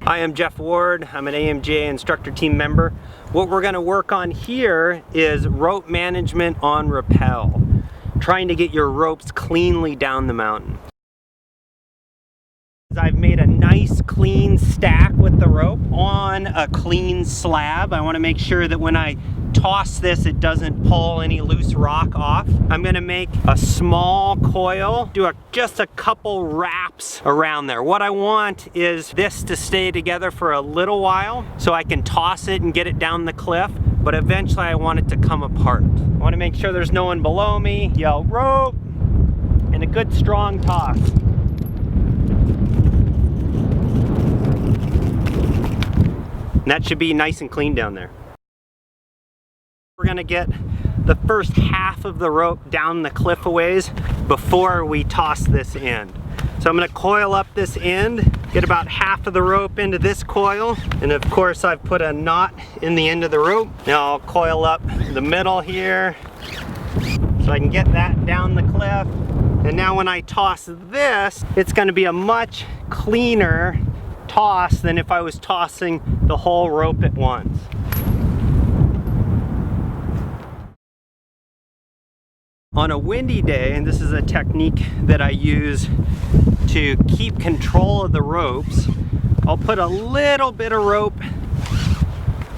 Hi, I'm Jeff Ward. I'm an AMGA instructor team member. What we're going to work on here is rope management on rappel, trying to get your ropes cleanly down the mountain. I've made a nice clean stack with the rope on a clean slab. I want to make sure that when I toss this, it doesn't pull any loose rock off. I'm going to make a small coil, do just a couple wraps around there. What I want is this to stay together for a little while so I can toss it and get it down the cliff, but eventually I want it to come apart. I want to make sure there's no one below me. Yell rope and a good strong toss. And that should be nice and clean down there. We're gonna get the first half of the rope down the cliff a ways before we toss this end. So I'm gonna coil up this end, get about half of the rope into this coil, and of course I've put a knot in the end of the rope. Now I'll coil up the middle here so I can get that down the cliff. And now when I toss this, it's gonna be a much cleaner toss than if I was tossing the whole rope at once. On a windy day, and this is a technique that I use to keep control of the ropes, I'll put a little bit of rope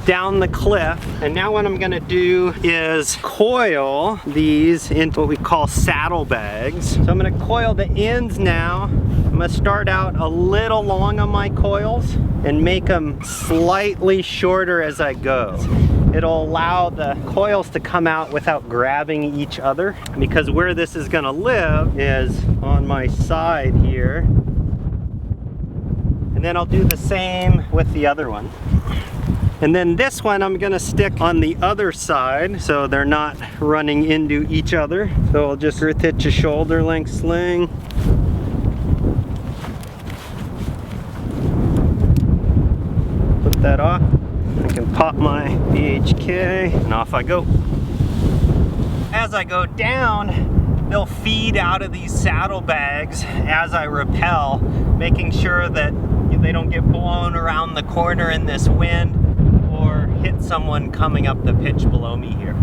down the cliff, and now what I'm gonna do is coil these into what we call saddlebags. So I'm gonna coil the ends now. I'm gonna start out a little long on my coils and make them slightly shorter as I go. It'll allow the coils to come out without grabbing each other, because where this is gonna live is on my side here. And then I'll do the same with the other one. And then this one I'm gonna stick on the other side so they're not running into each other. So I'll just earth hitch a shoulder length sling. Put that off. I can pop my BHK and off I go. As I go down, they'll feed out of these saddlebags as I rappel, making sure that they don't get blown around the corner in this wind or hit someone coming up the pitch below me here.